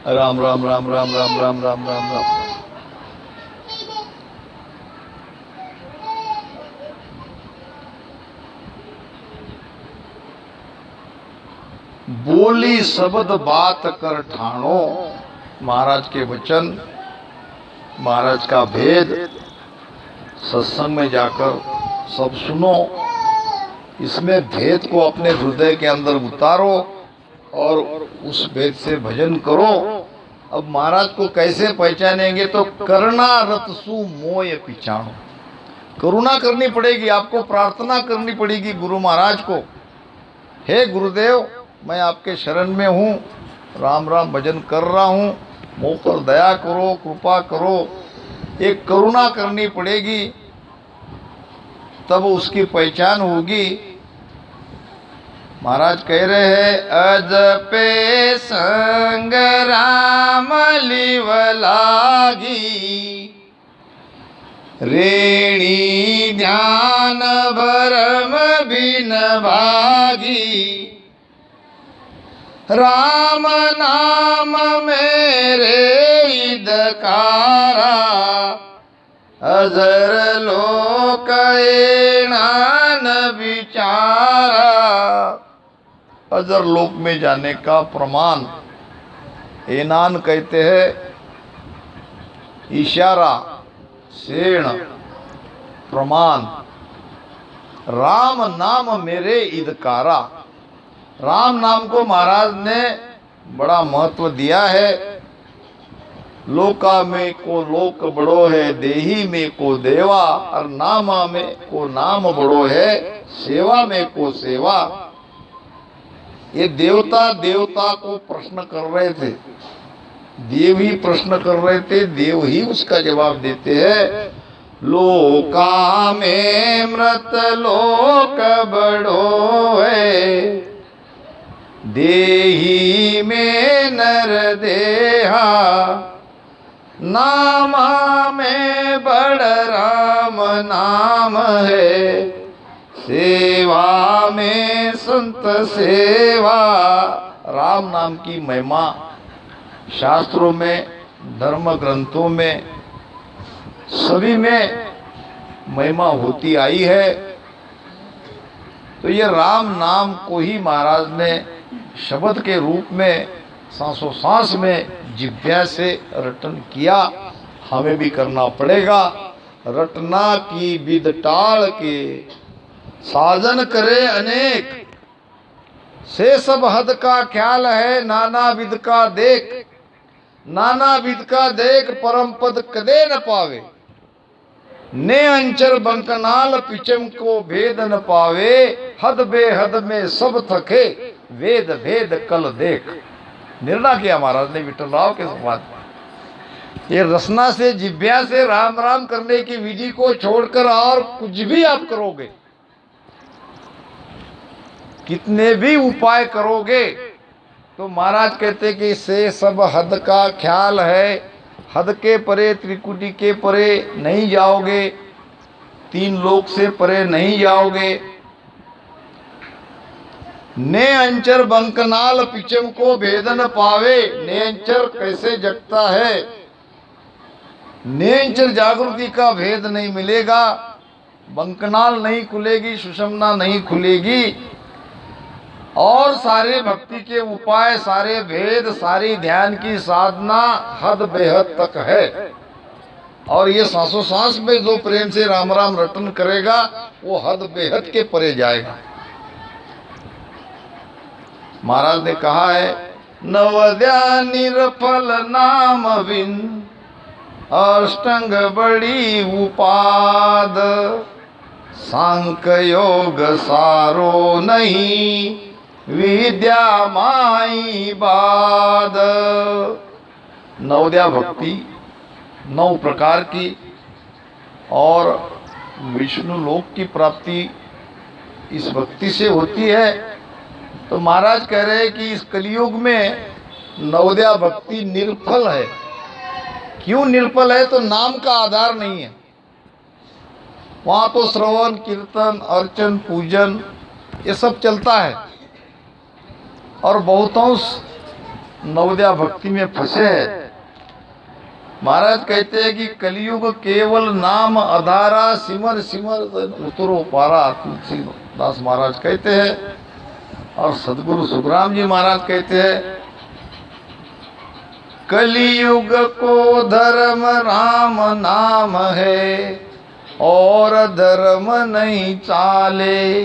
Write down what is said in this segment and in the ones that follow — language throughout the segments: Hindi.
राम राम राम राम राम राम राम राम राम। बोली शब्द बात कर ठाणो, महाराज के वचन, महाराज का भेद सत्संग में जाकर सब सुनो। इसमें भेद को अपने हृदय के अंदर उतारो और उस भेद से भजन करो। अब महाराज को कैसे पहचानेंगे? तो करुणा रतसु मोय पिछाणो, करुणा करनी पड़ेगी आपको, प्रार्थना करनी पड़ेगी गुरु महाराज को। हे गुरुदेव, मैं आपके शरण में हूँ, राम राम भजन कर रहा हूँ, मुझ पर दया करो, कृपा करो। एक करुणा करनी पड़ेगी, तब उसकी पहचान होगी। महाराज कह रहे हैं, अजपे संग राम लिव लागी, रेणी ध्यान भरम बिन भागी। राम नाम मेरे इदकारा, अजर लोक एणान विचारा। अजर लोक में जाने का प्रमाण एनान कहते हैं, इशारा, शेण, प्रमाण। राम नाम मेरे इदकारा, राम नाम को महाराज ने बड़ा महत्व दिया है। लोका में को लोक बड़ो है, देही में को देवा, और नामा में को नाम बड़ो है, सेवा में को सेवा। ये देवता देवता को प्रश्न कर रहे थे, देव ही प्रश्न कर रहे थे, देव ही उसका जवाब देते हैं। लोका में मृत लोक बड़ो है, देही में नर देहा। नामा में बड़ राम नाम है, सेवा में संत सेवा। राम नाम की महिमा शास्त्रों में, धर्म ग्रंथों में, सभी में महिमा होती आई है। तो ये राम नाम को ही महाराज ने शब्द के रूप में सांसों सांस में जिह्वा से रटन किया। हमें भी करना पड़ेगा। रटना की विद टाल के, साजन करे अनेक। से सब हद का ख्याल है, नाना विद का देख। नाना विद का देख, परम पद कदे न पावे। ने अंचर बंकनाल, पिचम को भेद न पावे। हद बेहद में सब थके, वेद भेद कल देख। निर्णय किया महाराज ने विठल राव के संवाद। ये रसना से, जिव्या से राम राम करने की विधि को छोड़कर और कुछ भी आप करोगे, कितने भी उपाय करोगे, तो महाराज कहते कि से सब हद का ख्याल है। हद के परे, त्रिकुटी के परे नहीं जाओगे, तीन लोक से परे नहीं जाओगे। ने अंचर बंकनाल, पिचम को भेदन पावे। ने अंचर कैसे जगता है? नेंचर जागृति का भेद नहीं मिलेगा, बंकनाल नहीं खुलेगी, सुषमना नहीं खुलेगी, और सारे भक्ति के उपाय, सारे भेद, सारी ध्यान की साधना हद बेहद तक है। और ये सांसों सांस में जो प्रेम से राम राम रटन करेगा, वो हद बेहद के परे जाएगा। महाराज ने कहा है, नवद्या निरफल नाम बिन, अष्टंग बड़ी उपाद। सांख्य योग सारो नहीं, विद्या माई बाद। नवद्या भक्ति 9 प्रकार की, और विष्णु लोक की प्राप्ति इस भक्ति से होती है। तो महाराज कह रहे हैं कि इस कलयुग में नवद्या भक्ति निर्फल है। क्यों निर्फल है? तो नाम का आधार नहीं है। वहाँ तो श्रवण, कीर्तन, अर्चन, पूजन ये सब चलता है, और बहुतांश नवोदया भक्ति में फंसे हैं। महाराज कहते हैं कि कलयुग केवल नाम आधारा, सिमर सिमर उतरो पारा, तुलसीदास महाराज कहते हैं। और सदगुरु सुखराम जी महाराज कहते हैं, कलयुग को धर्म राम नाम है, और धर्म नहीं चाले,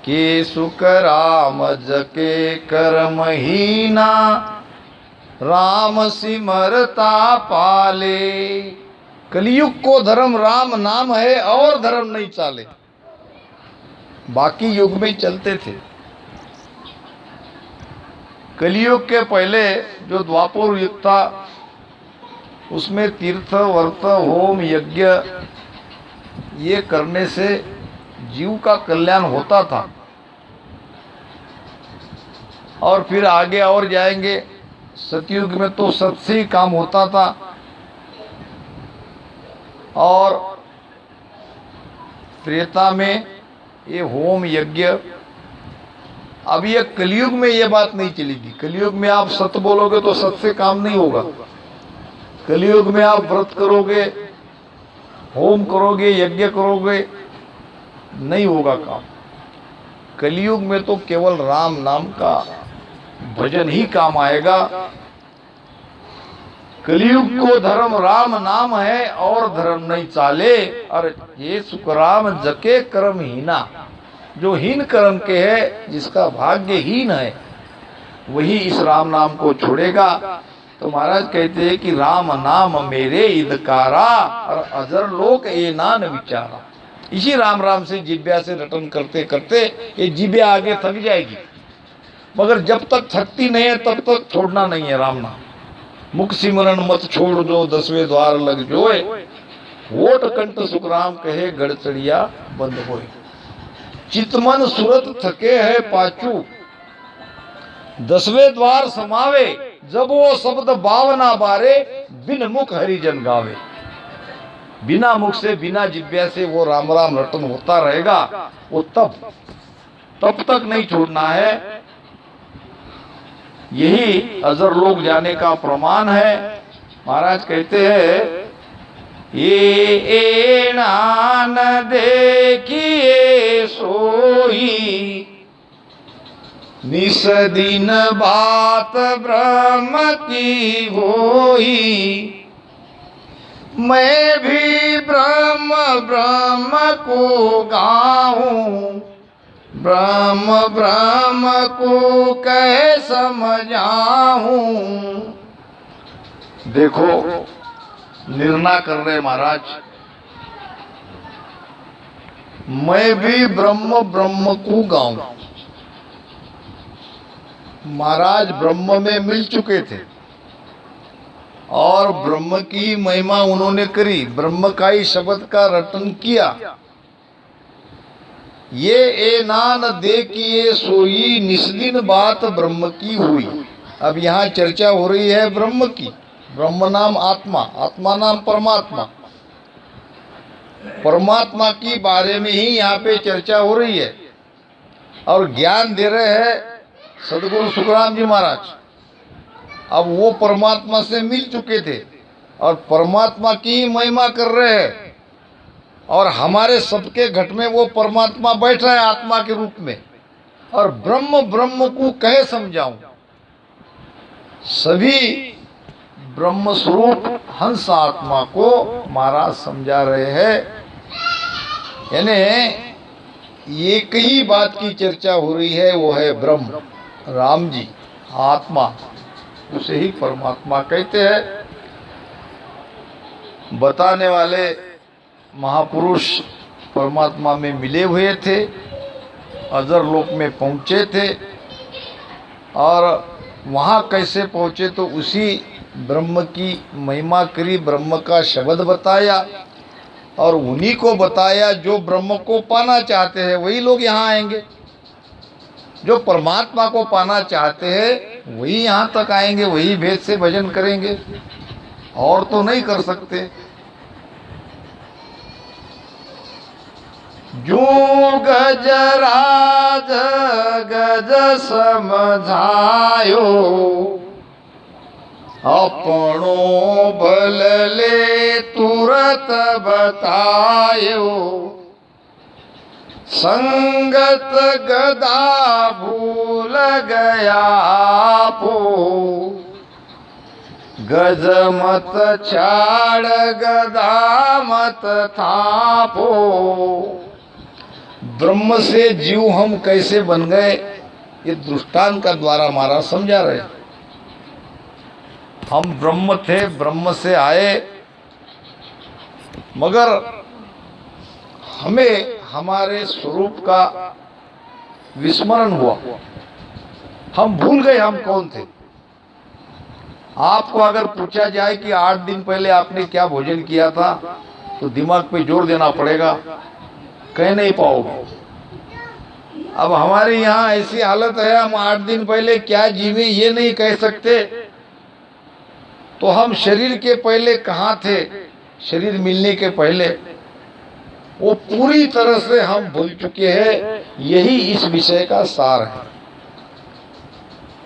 के सुख राम जके कर्म हीना, राम सिमरता पाले। कलयुग को धर्म राम नाम है और धर्म नहीं चाले। बाकी युग में चलते थे। कलयुग के पहले जो द्वापर युग था उसमें तीर्थ वर्त होम यज्ञ ये करने से जीव का कल्याण होता था। और फिर आगे और जाएंगे, सतयुग में तो सत से ही काम होता था। और त्रेता में ये होम यज्ञ। अब ये कलयुग में ये बात नहीं चलेगी। कलयुग में आप सत बोलोगे तो सत से काम नहीं होगा। कलयुग में आप व्रत करोगे, होम करोगे, यज्ञ करोगे, नहीं होगा काम। कलयुग में तो केवल राम नाम का भजन ही काम आएगा। कलयुग को धर्म राम नाम है और धर्म नहीं चाले। और ये सुखराम जके कर्म हीना, जो हीन कर्म के है, जिसका भाग्य हीन है, वही इस राम नाम को छोड़ेगा। तो महाराज कहते हैं कि राम नाम मेरे इदकारा, और अजर लोक ये नान विचारा। इसी राम राम से जिब्या से रटन करते करते ये जिब्या आगे थक जाएगी, मगर जब तक थकती नहीं है तब तक छोड़ना नहीं है राम नाम। मुख सिमरन मत छोड़ दो, 10वें द्वार लग जोए, होठ कंठ सुखराम कहे गड़चड़िया बंद होए। चितमन सुरत थके है पाचू, 10वें द्वार समावे, जब वो शब्द बावना बारे, बिन मुख हरिजन गावे। बिना मुख से बिना जिब्या से वो राम राम रटन होता रहेगा। वो तब तक नहीं छोड़ना है। यही अजर लोग जाने का प्रमाण है। महाराज कहते हैं, ये नान देखिए सोई, निस दिन बात ब्रह्म की होई। मैं भी ब्रह्म ब्रह्म को गाऊं, ब्रह्म ब्रह्म को कह समझाऊं। देखो निर्णय कर रहे महाराज, मैं भी ब्रह्म ब्रह्म को गाऊं। महाराज ब्रह्म में मिल चुके थे और ब्रह्म की महिमा उन्होंने करी, ब्रह्म का ही शब्द का रटन किया। ये ए नान देखिए सोई, निस्दिन बात ब्रह्म की हुई। अब यहाँ चर्चा हो रही है ब्रह्म की। ब्रह्म नाम आत्मा, आत्मा नाम परमात्मा। परमात्मा की बारे में ही यहाँ पे चर्चा हो रही है और ज्ञान दे रहे हैं सदगुरु सुखराम जी महाराज। अब वो परमात्मा से मिल चुके थे और परमात्मा की ही महिमा कर रहे हैं। और हमारे सबके घट में वो परमात्मा बैठ रहा है आत्मा के रूप में। और ब्रह्म ब्रह्म को कहे समझाऊं। सभी ब्रह्म स्वरूप हंस आत्मा को महाराज समझा रहे हैं। यानी एक ही बात की चर्चा हो रही है, वो है ब्रह्म, राम जी, आत्मा, उसे ही परमात्मा कहते हैं। बताने वाले महापुरुष परमात्मा में मिले हुए थे, अजर लोक में पहुँचे थे। और वहाँ कैसे पहुँचे, तो उसी ब्रह्म की महिमा करी, ब्रह्म का शब्द बताया और उन्हीं को बताया। जो ब्रह्म को पाना चाहते हैं वही लोग यहाँ आएंगे, जो परमात्मा को पाना चाहते हैं वही यहाँ तक आएंगे, वही भेद से भजन करेंगे, और तो नहीं कर सकते। जो गजराज गज समझायो, अपनो भल ले तुरत बतायो, संगत गदा भूल गया आपो, गज मत छाड़ गदा मत थापो। ब्रह्म से जीव हम कैसे बन गए, ये दृष्टांत का द्वारा महाराज समझा रहे। हम ब्रह्म थे, ब्रह्म से आए, मगर हमें हमारे स्वरूप का विस्मरण हुआ, हम भूल गए हम कौन थे। आपको अगर पूछा जाए कि 8 दिन पहले आपने क्या भोजन किया था, तो दिमाग पे जोर देना पड़ेगा, कह नहीं पाओगे। अब हमारे यहाँ ऐसी हालत है, हम 8 दिन पहले क्या जीवे ये नहीं कह सकते। तो हम शरीर के पहले कहाँ थे, शरीर मिलने के पहले, वो पूरी तरह से हम भूल चुके हैं। यही इस विषय का सार है।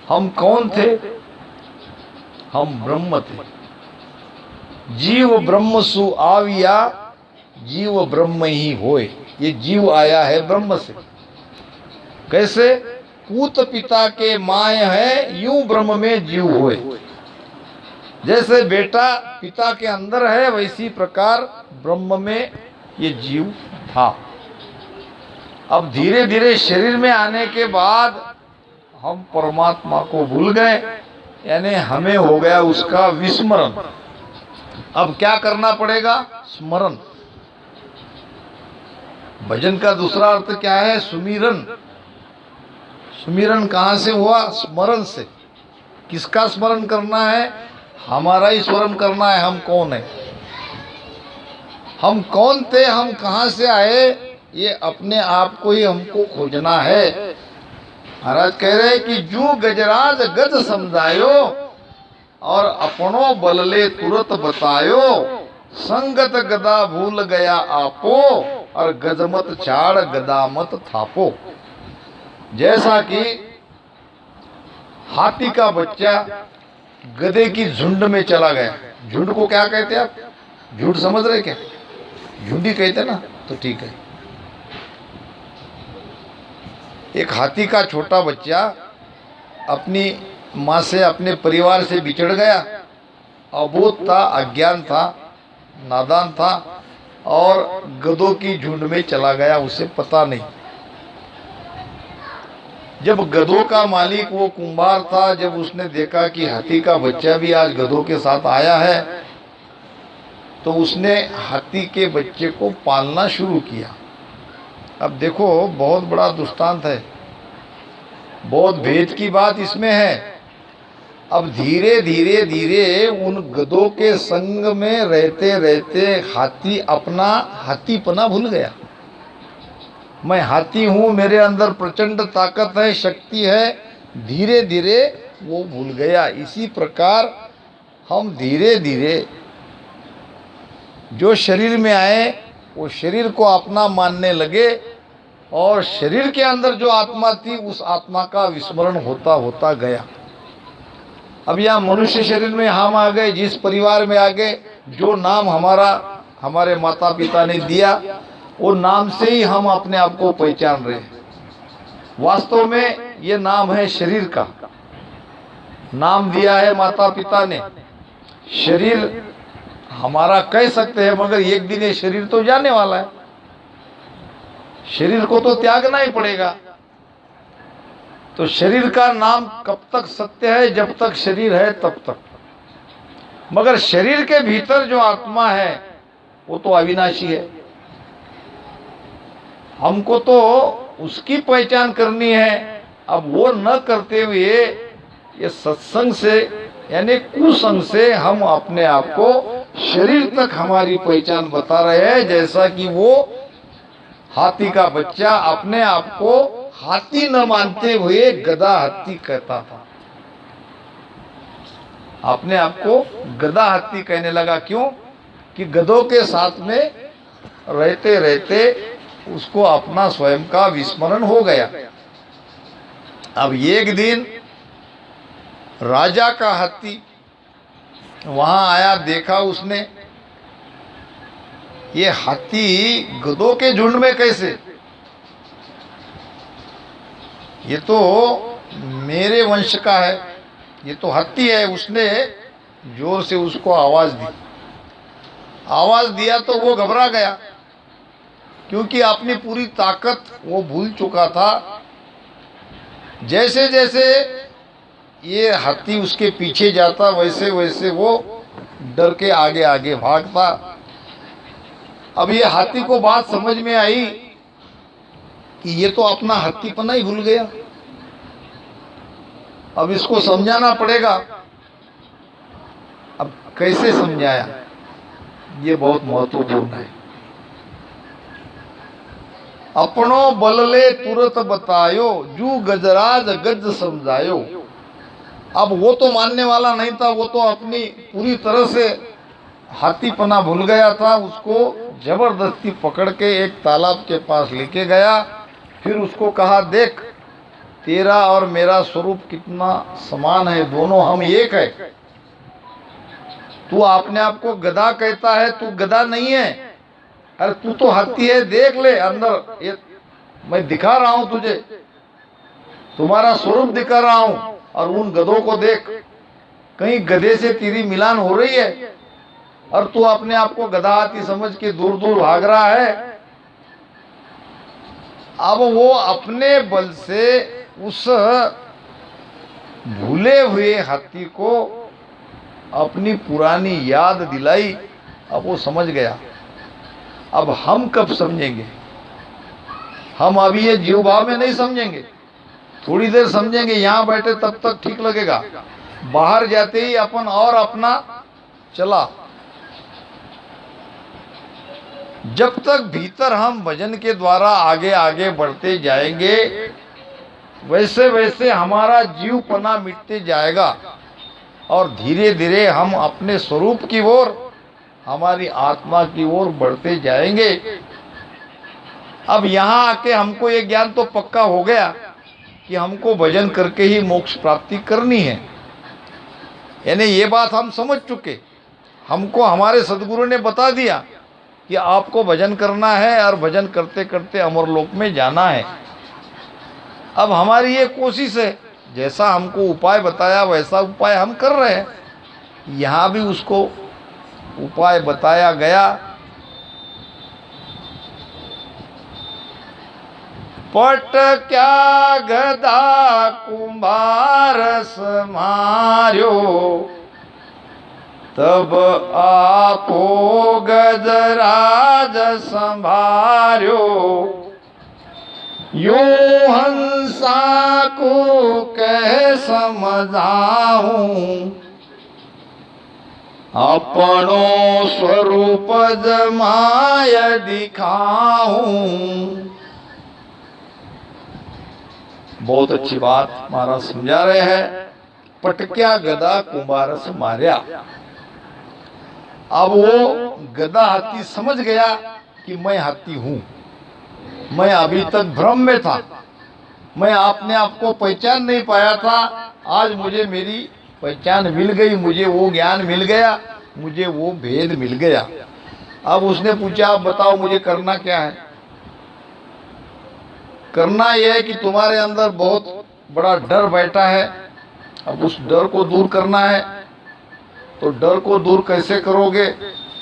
हम कौन थे, हम ब्रह्म थे। जीव ब्रह्म सु आविया, जीव ब्रह्म ही होए। ये जीव आया है ब्रह्म से। कैसे? पूत पिता के माय है, यूं ब्रह्म में जीव होए। जैसे बेटा पिता के अंदर है, वैसी प्रकार ब्रह्म में ये जीव था। अब धीरे धीरे शरीर में आने के बाद हम परमात्मा को भूल गए, यानी हमें हो गया उसका विस्मरण। अब क्या करना पड़ेगा? स्मरण। भजन का दूसरा अर्थ क्या है? सुमिरन। सुमिरन कहाँ से हुआ? स्मरण से। किसका स्मरण करना है? हमारा ही स्मरण करना है। हम कौन है, हम कौन थे, हम कहाँ से आए, ये अपने आप को ही हमको खोजना है। महाराज कह रहे हैं कि जू गजराज गज समझायो, और अपनो बलले तुरत बतायो, संगत गदा भूल गया आपो, और गजमत छाड़ गदा मत थापो। जैसा कि हाथी का बच्चा गधे की झुंड में चला गया। झुंड को क्या कहते हैं आप? झुंड समझ रहे क्या? झुंडी कहते ना, तो ठीक है। एक हाथी का छोटा बच्चा अपनी माँ से, अपने परिवार से बिछड़ गया। अबोध था, अज्ञान था, नादान था, और गधों की झुंड में चला गया, उसे पता नहीं। जब गधों का मालिक वो कुंभार था, जब उसने देखा कि हाथी का बच्चा भी आज गधों के साथ आया है, तो उसने हाथी के बच्चे को पालना शुरू किया। अब देखो, बहुत बड़ा दृष्टांत है, बहुत भेद की बात इसमें है। अब धीरे धीरे धीरे उन गधों के संग में रहते रहते हाथी अपना हाथीपना भूल गया। मैं हाथी हूँ, मेरे अंदर प्रचंड ताकत है, शक्ति है, धीरे धीरे वो भूल गया। इसी प्रकार हम धीरे धीरे जो शरीर में आए, वो शरीर को अपना मानने लगे, और शरीर के अंदर जो आत्मा थी, उस आत्मा का विस्मरण होता होता गया। अब यहाँ मनुष्य शरीर में हम आ गए, जिस परिवार में आ गए, जो नाम हमारे माता पिता ने दिया, वो नाम से ही हम अपने आप को पहचान रहे हैं। वास्तव में ये नाम है शरीर का, नाम दिया है माता पिता ने। शरीर हमारा कह सकते हैं, मगर एक दिन ये शरीर तो जाने वाला है, शरीर को तो त्यागना ही पड़ेगा। तो शरीर का नाम कब तक सत्य है? जब तक शरीर है तब तक। मगर शरीर के भीतर जो आत्मा है, वो तो अविनाशी है। हमको तो उसकी पहचान करनी है। अब वो न करते हुए ये सत्संग से, यानी कुसंग से, हम अपने आप को शरीर तक हमारी पहचान बता रहे हैं। जैसा कि वो हाथी का बच्चा अपने आप को हाथी न मानते हुए गधा हाथी कहता था, अपने आप को गधा हाथी कहने लगा। क्यों? कि गधों के साथ में रहते रहते उसको अपना स्वयं का विस्मरण हो गया। अब एक दिन राजा का हाथी वहां आया, देखा उसने ये हाथी गधों के झुंड में कैसे, ये तो मेरे वंश का है, ये तो हाथी है। उसने जोर से उसको आवाज दी। आवाज दिया तो वो घबरा गया, क्योंकि अपनी पूरी ताकत वो भूल चुका था। जैसे जैसे ये हाथी उसके पीछे जाता, वैसे वैसे वो डर के आगे आगे भागता। अब ये हाथी को बात समझ में आई कि ये तो अपना हाथीपना ही भूल गया, अब इसको समझाना पड़ेगा। अब कैसे समझाया, ये बहुत महत्वपूर्ण है। अपनो बलले तुरत बतायो, जू गजराज गज समझायो। अब वो तो मानने वाला नहीं था, वो तो अपनी पूरी तरह से हाथीपना भूल गया था। उसको जबरदस्ती पकड़ के एक तालाब के पास लेके गया। फिर उसको कहा, देख तेरा और मेरा स्वरूप कितना समान है, दोनों हम एक है। तू अपने आप को गधा कहता है, तू गधा नहीं है, अरे तू तो हाथी है। देख ले अंदर, ये मैं दिखा रहा हूं तुझे, तुम्हारा स्वरूप दिखा रहा हूं। और उन गधों को देख, कहीं गधे से तेरी मिलान हो रही है, और तू अपने आप को गधा हाथी समझ के दूर दूर भाग रहा है। अब वो अपने बल से उस भूले हुए हाथी को अपनी पुरानी याद दिलाई। अब वो समझ गया। अब हम कब समझेंगे, हम अभी ये जीव भाव में नहीं समझेंगे, थोड़ी देर समझेंगे, यहाँ बैठे तब तक ठीक लगेगा, बाहर जाते ही अपन और अपना चला। जब तक भीतर हम भजन के द्वारा आगे आगे बढ़ते जाएंगे, वैसे वैसे हमारा जीवपना मिटते जाएगा, और धीरे धीरे हम अपने स्वरूप की ओर, हमारी आत्मा की ओर बढ़ते जाएंगे। अब यहाँ आके हमको ये ज्ञान तो पक्का हो गया कि हमको भजन करके ही मोक्ष प्राप्ति करनी है, यानी ये बात हम समझ चुके। हमको हमारे सदगुरु ने बता दिया कि आपको भजन करना है, और भजन करते करते अमरलोक में जाना है। अब हमारी ये कोशिश है, जैसा हमको उपाय बताया वैसा उपाय हम कर रहे हैं। यहाँ भी उसको उपाय बताया गया। पट क्या गदा कुंभार समार्यो, तब आपो गजराज संभार्यो। यो हंसा को कह समझाऊं, अपनो स्वरूप जमाय दिखाऊं। बहुत अच्छी बात महाराज समझा रहे हैं। पटक्या गदा कुंभारस मार्या। अब वो गदा हाथी समझ गया कि मैं हाथी हूं। मैं अभी तक भ्रम में था, मैं अपने आप को पहचान नहीं पाया था। आज मुझे मेरी पहचान मिल गई, मुझे वो ज्ञान मिल गया, मुझे वो भेद मिल गया। अब उसने पूछा, आप बताओ मुझे करना क्या है। करना यह है कि तुम्हारे अंदर बहुत बड़ा डर बैठा है, अब उस डर को दूर करना है। तो डर को दूर कैसे करोगे?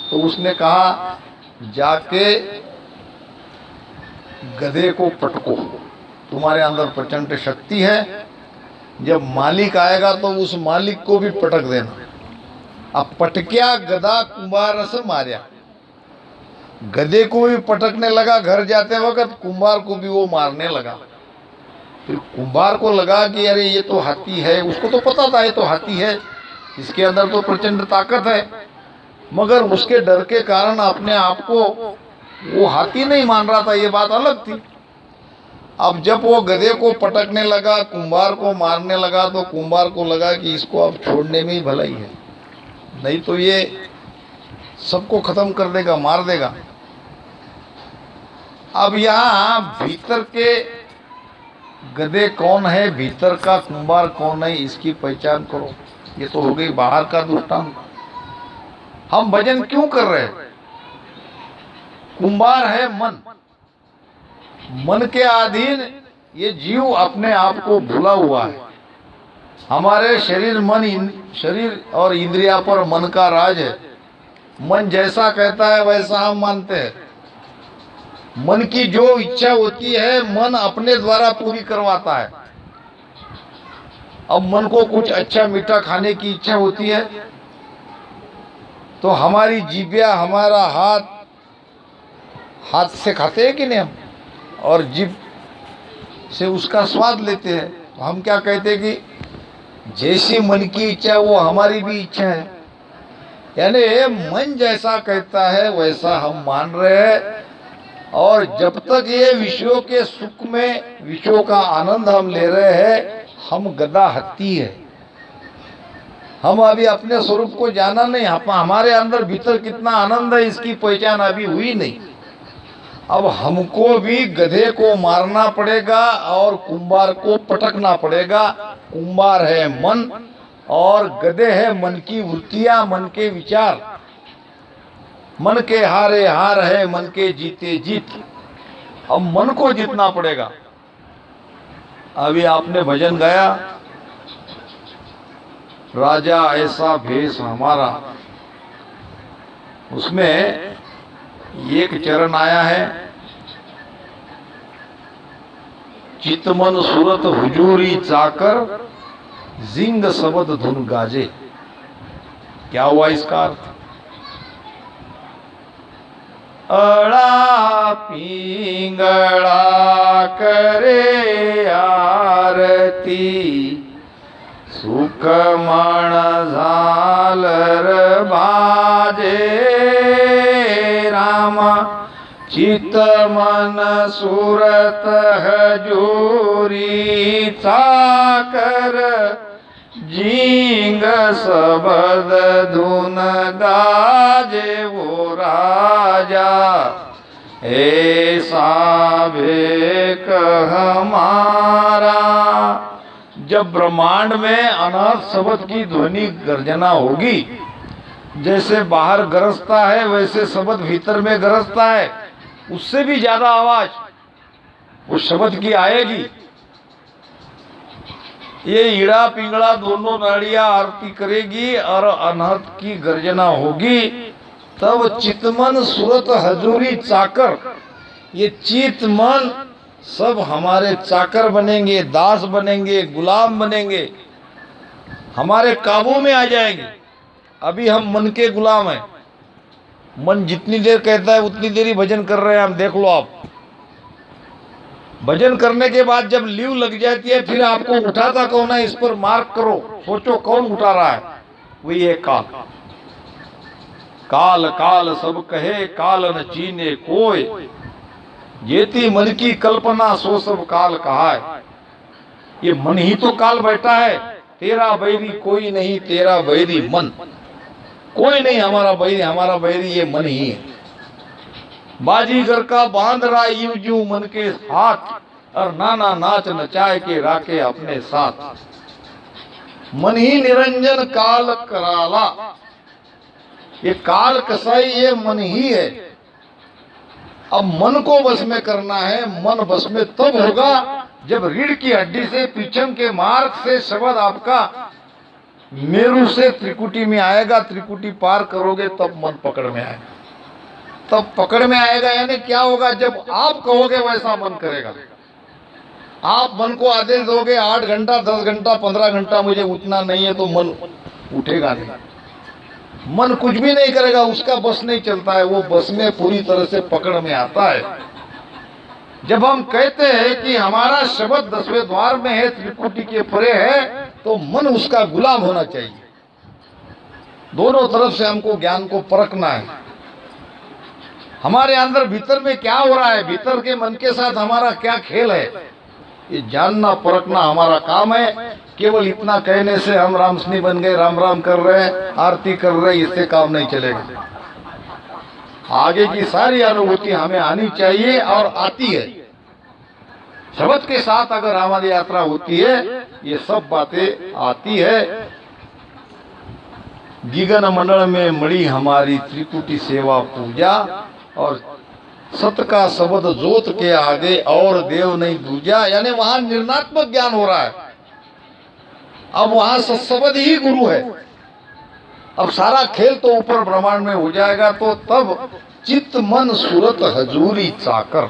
तो उसने कहा, जाके गधे को पटको, तुम्हारे अंदर प्रचंड शक्ति है। जब मालिक आएगा तो उस मालिक को भी पटक देना। अब पटक्या गदा कुंभार से मार्या, गधे को भी पटकने लगा। घर जाते वक्त कुंभार को भी वो मारने लगा। फिर कुंभार को लगा कि अरे ये तो हाथी है, उसको तो पता था ये तो हाथी है, इसके अंदर तो प्रचंड ताकत है, मगर उसके डर के कारण अपने आप को वो हाथी नहीं मान रहा था, ये बात अलग थी। अब जब वो गधे को पटकने लगा, कुंभार को मारने लगा, तो कुंभार को लगा कि इसको अब छोड़ने में ही भलाई है, नहीं तो ये सबको खत्म कर देगा, मार देगा। अब यहाँ भीतर के गधे कौन है, भीतर का कुंभार कौन है, इसकी पहचान करो। ये तो हो गई बाहर का दृष्टांत। हम भजन क्यों कर रहे हैं? कुंभार है मन, मन के अधीन ये जीव अपने आप को भूला हुआ है। हमारे शरीर और इंद्रिया पर मन का राज है। मन जैसा कहता है वैसा हम मानते हैं। मन की जो इच्छा होती है मन अपने द्वारा पूरी करवाता है। अब मन को कुछ अच्छा मीठा खाने की इच्छा होती है तो हमारी जीभया, हमारा हाथ से खाते हैं कि नहीं हम, और जीभ से उसका स्वाद लेते हैं। तो हम क्या कहते हैं कि जैसी मन की इच्छा वो हमारी भी इच्छा है। यानी मन जैसा कहता है वैसा हम मान रहे हैं। और जब तक ये विषयों के सुख में, विषयों का आनंद हम ले रहे हैं, हम गधा हत्ती है। हम अभी अपने स्वरूप को जाना नहीं। हमारे अंदर भीतर कितना आनंद है इसकी पहचान अभी हुई नहीं। अब हमको भी गधे को मारना पड़ेगा और कुंभार को पटकना पड़ेगा। कुंभार है मन और गधे है मन की वृत्तियां, मन के विचार। मन के हारे हार है, मन के जीते जीत। अब मन को जीतना पड़ेगा। अभी आपने भजन गाया, राजा ऐसा भेष हमारा, उसमें एक चरण आया है, चितमन सूरत हुजूरी चाकर जिंग शब्द धुन गाजे। क्या हुआ इसका अर्थ? अड़ा पिंगड़ा करे आरती, सुखमण झालर बाजे। रामा चित मन सूरत हजूरी चाकर जिंग शब्द धुन गाजे वो राजा। ऐसा भेक हमारा। जब ब्रह्मांड में अनर्थ शब्द की ध्वनि गर्जना होगी, जैसे बाहर गरजता है वैसे शब्द भीतर में गरजता है, उससे भी ज्यादा आवाज उस शब्द की आएगी। ये ईड़ा पिंगड़ा दोनों नाड़ियां आरती करेगी और अनहत की गर्जना होगी। तब चितमन सूरत हजूरी चाकर, ये चित मन सब हमारे चाकर बनेंगे, दास बनेंगे, गुलाम बनेंगे, हमारे काबू में आ जाएंगे। अभी हम मन के गुलाम हैं। मन जितनी देर कहता है उतनी देर ही भजन कर रहे हैं हम। देख लो आप, भजन करने के बाद जब लीव लग जाती है फिर आपको उठाता कौन है इस पर मार्क करो, सोचो कौन उठा रहा है। वही है काल। काल काल सब कहे काल न चीने कोई, जेती मन की कल्पना सो सब काल कहा है। ये मन ही तो काल बैठा है। तेरा बैरी कोई नहीं, तेरा बैरी मन। कोई नहीं हमारा बैरी, हमारा बैरी ये मन ही है। बाजीगर का बांध रहा यूं जू मन के हाथ, और नाना नाच नचाए के राखे अपने साथ। मन ही निरंजन काल कराला। ये काल कसाई ये मन ही है। अब मन को बस में करना है। मन बस में तब होगा जब रीढ़ की हड्डी से, पीछम के मार्ग से शब्द आपका मेरू से त्रिकुटी में आएगा। त्रिकुटी पार करोगे तब मन पकड़ में आएगा। तब पकड़ में आएगा यानी क्या होगा? जब आप कहोगे वैसा मन करेगा। आप मन को आदेश दोगे 8 घंटा, 10 घंटा, 15 घंटा मुझे उठना नहीं है, तो मन उठेगा नहीं। मन कुछ भी नहीं करेगा, उसका बस नहीं चलता है। वो बस में पूरी तरह से पकड़ में आता है जब हम कहते हैं कि हमारा शब्द 10वें द्वार में है, त्रिकुटी के परे है, तो मन उसका गुलाम होना चाहिए। दोनों तरफ से हमको ज्ञान को परखना है। हमारे अंदर भीतर में क्या हो रहा है, भीतर के मन के साथ हमारा क्या खेल है, ये जानना परखना हमारा काम है। केवल इतना कहने से हम रामस्नी बन गए, राम राम कर रहे हैं, आरती कर रहे हैं, इससे काम नहीं चलेगा। आगे की सारी अनुभूति हमें आनी चाहिए और आती है। शब्द के साथ अगर हमारी यात्रा होती है, ये सब बातें आती है। गीगन मंडल में मड़ी हमारी त्रिकुटी सेवा पूजा, और सत का शब्द जोत के आगे और देव नहीं दूजा। यानी वहां निर्णात्मक ज्ञान हो रहा है। अब वहां सत्शब्द ही गुरु है। अब सारा खेल तो ऊपर ब्रह्मांड में हो जाएगा। तो तब चित्त मन सूरत हजूरी चाकर,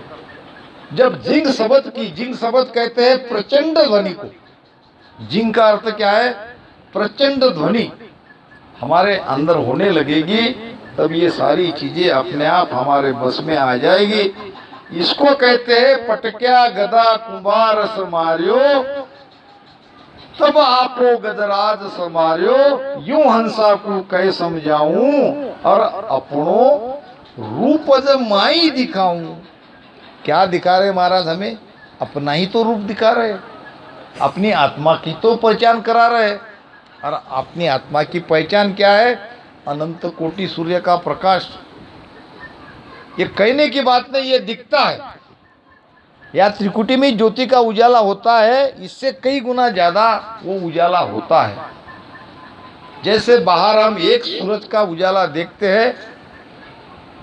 जब जिंग शब्द की, जिंग शब्द कहते हैं प्रचंड ध्वनि को। जिंग का अर्थ क्या है? प्रचंड ध्वनि हमारे अंदर होने लगेगी, तब ये सारी चीजें अपने आप हमारे बस में आ जाएगी। इसको कहते हैं पटक्या गदा कुंभार समार्यो, तब आपो गजराज समार्यो। यूं हंसा को कह समझाऊं, और अपनो रूप जब माई दिखाऊं। क्या दिखा रहे महाराज हमें? अपना ही तो रूप दिखा रहे, अपनी आत्मा की तो पहचान करा रहे। और अपनी आत्मा की पहचान क्या है? अनंत कोटि सूर्य का प्रकाश। ये कहने की बात नहीं, ये दिखता है। या त्रिकुटी में ज्योति का उजाला होता है, इससे कई गुना ज्यादा वो उजाला होता है। जैसे बाहर हम एक सूरज का उजाला देखते हैं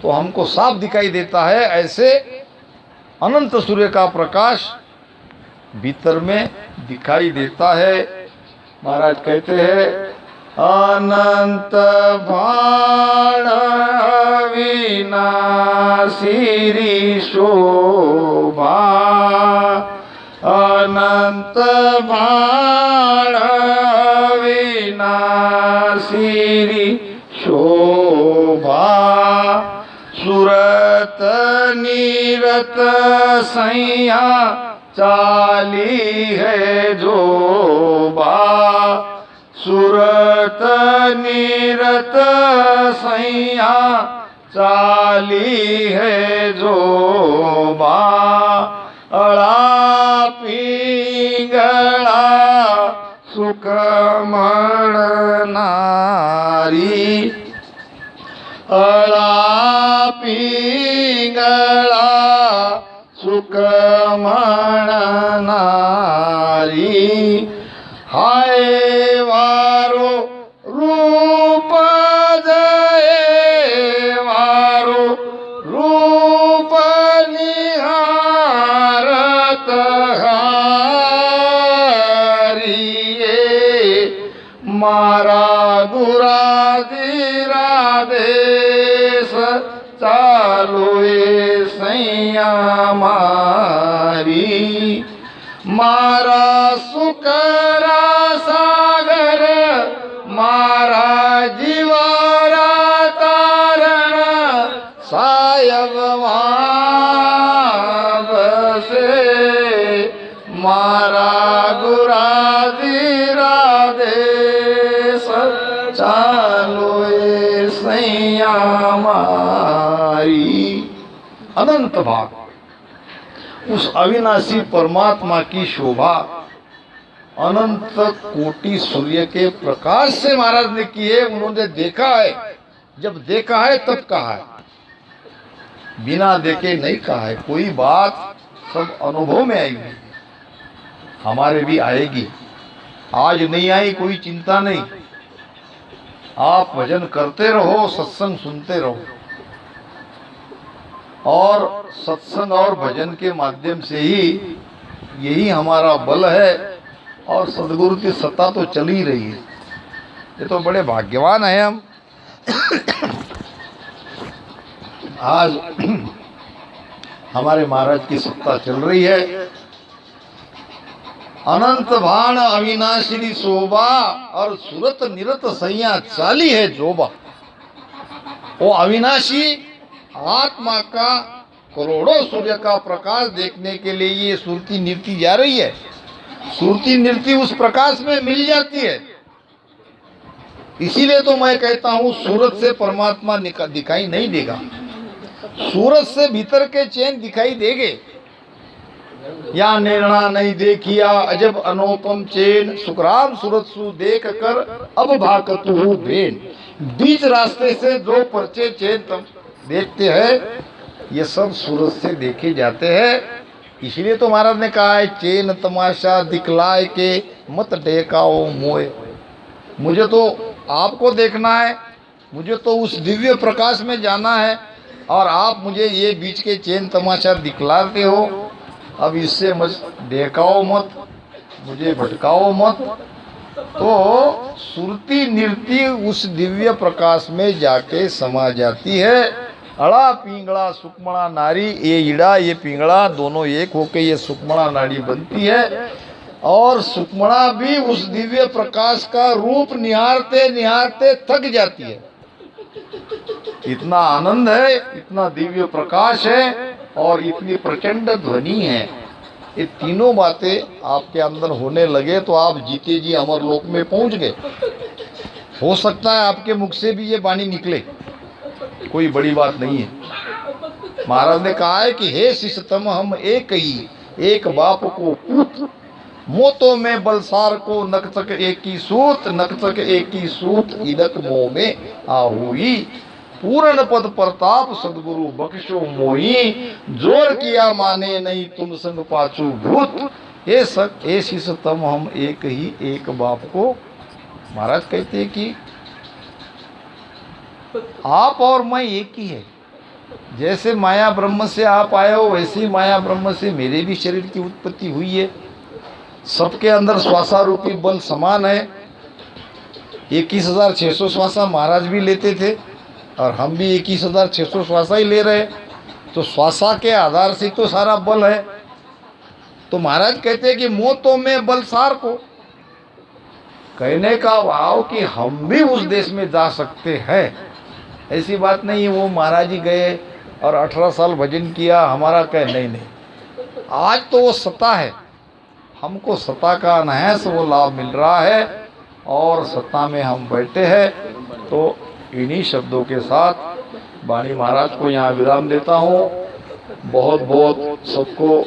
तो हमको साफ दिखाई देता है, ऐसे अनंत सूर्य का प्रकाश भीतर में दिखाई देता है। महाराज कहते हैं अनंत भाण विनाशी शोभा, अनंत भाण विनाशी शोभा। सुरत नीरत सैया चाली है जोबा, सुरत नीरत सैया चाली है जोबा। अड़ा पिंगला सुकमण नारी, अड़ा पिंगला सुकमण नारी। हाय वारो रूप जय वारो रूप निहारत हारिये। मारा गुराजीरा देश चालो सैया मारी। मारा सुकरा सागर मारा जीवारा तारण, सायब से मारा गुराजीरा देश चालो सैया मारी। अनंत भाग उस अविनाशी परमात्मा की शोभा अनंत कोटि सूर्य के प्रकाश से महाराज ने की है। उन्होंने देखा है, जब देखा है तब कहा है, बिना देखे नहीं कहा है। कोई बात सब अनुभव में आई है, हमारे भी आएगी। आज नहीं आई कोई चिंता नहीं, आप भजन करते रहो, सत्संग सुनते रहो, और सत्संग और भजन के माध्यम से ही यही हमारा बल है। और सदगुरु की सत्ता तो चल ही रही है। ये तो बड़े भाग्यवान हैं हम। आज हमारे महाराज की सत्ता चल रही है। अनंत भाण अविनाशी शोभा, और सूरत निरत सैया चाली है जोबा। वो अविनाशी आत्मा का करोड़ों सूर्य का प्रकाश देखने के लिए ये सुरती नृत्य जा रही है। सुरती नृत्य उस प्रकाश में मिल जाती है। इसीलिए तो मैं कहता हूँ सूरत से परमात्मा दिखाई नहीं देगा, सूरत से भीतर के चैन दिखाई देंगे। या निर्णा नहीं देखिया अजब अनोपम चैन, सुखराम सूरत सु देख कर अब भाकतु हूँ बेन। बीच रास्ते से जो पर्चे चैन तम देखते हैं, ये सब सूरत से देखे जाते हैं। इसलिए तो महाराज ने कहा है चैन तमाशा दिखलाए के मत डेकाओ मोए। मुझे तो आपको देखना है, मुझे तो उस दिव्य प्रकाश में जाना है, और आप मुझे ये बीच के चैन तमाशा दिखलाते हो। अब इससे मत देखाओ मत, मुझे भटकाओ मत। तो सुरती नृत्य उस दिव्य प्रकाश में जाके समा जाती है। अड़ा पिंगला सुकमणा नारी, ये इड़ा ये पिंगला दोनों एक होके ये सुकमणा नारी बनती है, और सुकमणा भी उस दिव्य प्रकाश का रूप निहारते निहारते थक जाती है। इतना आनंद है, इतना दिव्य प्रकाश है, और इतनी प्रचंड ध्वनि है। ये तीनों बातें आपके अंदर होने लगे तो आप जीते जी अमरलोक में पहुंच गए। हो सकता है आपके मुख से भी ये वाणी निकले, कोई बड़ी बात नहीं है। महाराज ने कहा है कि हे शिष्यतम, हम एक ही, एक बाप को पूत, मोतो में बलसार को नकतक एक ही सूत, नकतक एक ही सूत इदक मोह में आहुई, पूर्ण पद प्रताप सदगुरु बख्शो मोही, जोर किया माने नहीं तुम संग पाछू भूत। ये सब ये शिष्यतम, हम एक ही, एक बाप को। महाराज कहते हैं कि आप और मैं एक ही है। जैसे माया ब्रह्म से आप आए हो, वैसे ही माया ब्रह्म से मेरे भी शरीर की उत्पत्ति हुई है। सबके अंदर श्वासारूपी बल समान है। 21,600 श्वासा महाराज भी लेते थे, और हम भी 21,600 श्वासा ही ले रहे हैं। तो श्वासा के आधार से तो सारा बल है। तो महाराज कहते हैं कि मोतों में बलसार को, कहने का भाव कि हम भी उस देश में जा सकते हैं। ऐसी बात नहीं है वो महाराज जी गए और 18 साल भजन किया, हमारा कह नहीं नहीं। आज तो वो सत्ता है, हमको सत्ता का अनायास वो लाभ मिल रहा है, और सत्ता में हम बैठे हैं। तो इन्हीं शब्दों के साथ वाणी महाराज को यहाँ विराम देता हूँ। बहुत बहुत सबको